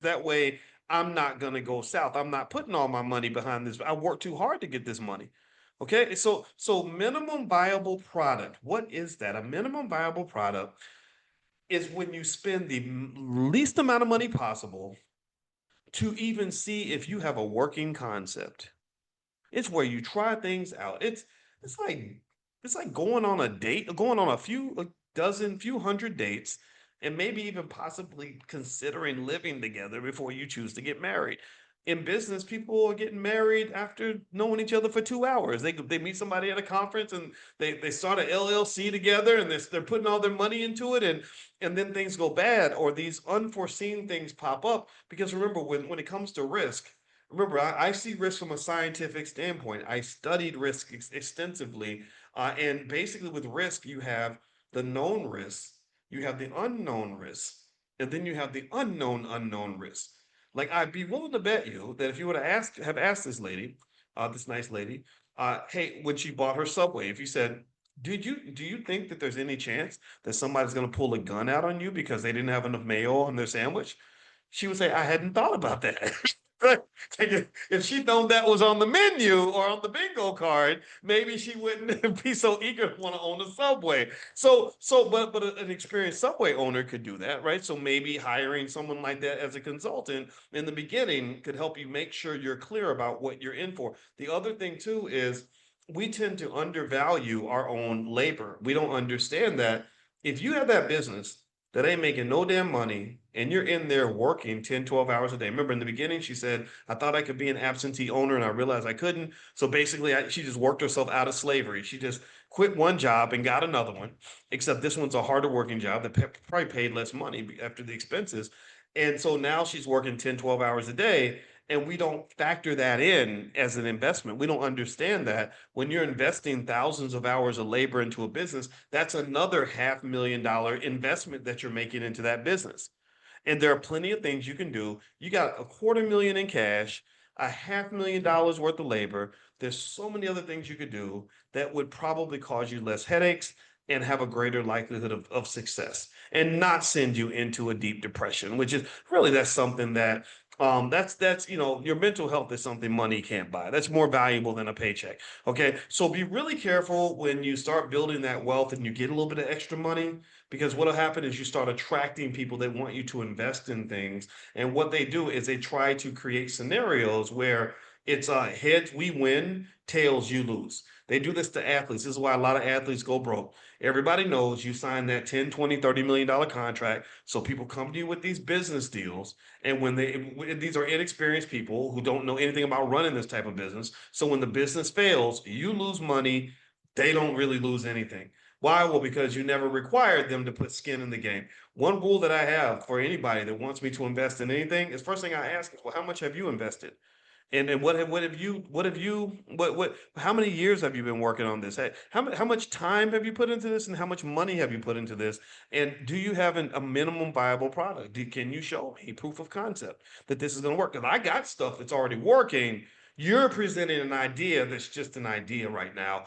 That way, I'm not going to go south. I'm not putting all my money behind this. I worked too hard to get this money. Okay, so minimum viable product. What is that? A minimum viable product is when you spend the least amount of money possible to even see if you have a working concept. It's where you try things out. It's like it's like going on a date, going on a dozen, few hundred dates, and maybe even possibly considering living together before you choose to get married. In business, people are getting married after knowing each other for 2 hours. They meet somebody at a conference and they start an LLC together and they're putting all their money into it and then things go bad or these unforeseen things pop up. Because remember, when it comes to risk, remember, I see risk from a scientific standpoint. I studied risk extensively. And basically, with risk, you have the known risk, you have the unknown risk, and then you have the unknown risk. Like, I'd be willing to bet you that if you would have asked this lady, this nice lady, hey, when she bought her Subway, if you said, do you think that there's any chance that somebody's going to pull a gun out on you because they didn't have enough mayo on their sandwich? She would say, I hadn't thought about that. If she'd known that was on the menu or on the bingo card, maybe she wouldn't be so eager to want to own a Subway. But an experienced Subway owner could do that, right? So maybe hiring someone like that as a consultant in the beginning could help you make sure you're clear about what you're in for. The other thing too is we tend to undervalue our own labor. We don't understand that if you have that business that ain't making no damn money and you're in there working 10, 12 hours a day. Remember in the beginning, she said, I thought I could be an absentee owner and I realized I couldn't. So basically, she just worked herself out of slavery. She just quit one job and got another one, except this one's a harder working job that probably paid less money after the expenses. And so now she's working 10, 12 hours a day. And we don't factor that in as an investment. We don't understand that when you're investing thousands of hours of labor into a business, that's another $500,000 investment that you're making into that business. And there are plenty of things you can do. You got a quarter million in cash, $500,000 worth of labor. There's so many other things you could do that would probably cause you less headaches and have a greater likelihood of success and not send you into a deep depression, which is really that's something that that's your mental health is something money can't buy. That's more valuable than a paycheck. Okay. So be really careful when you start building that wealth and you get a little bit of extra money, because what'll happen is you start attracting people that want you to invest in things. And what they do is they try to create scenarios where it's heads we win, tails you lose. They do this to athletes. This is why a lot of athletes go broke. Everybody knows you sign that 10, 20, $30 million contract. So people come to you with these business deals. And these are inexperienced people who don't know anything about running this type of business. So when the business fails, you lose money. They don't really lose anything. Why? Well, because you never required them to put skin in the game. One rule that I have for anybody that wants me to invest in anything is first thing I ask is, well, how much have you invested? And what how many years have you been working on this? How much time have you put into this and how much money have you put into this? And do you have a minimum viable product? Can you show me proof of concept that this is going to work? Because I got stuff that's already working. You're presenting an idea that's just an idea right now.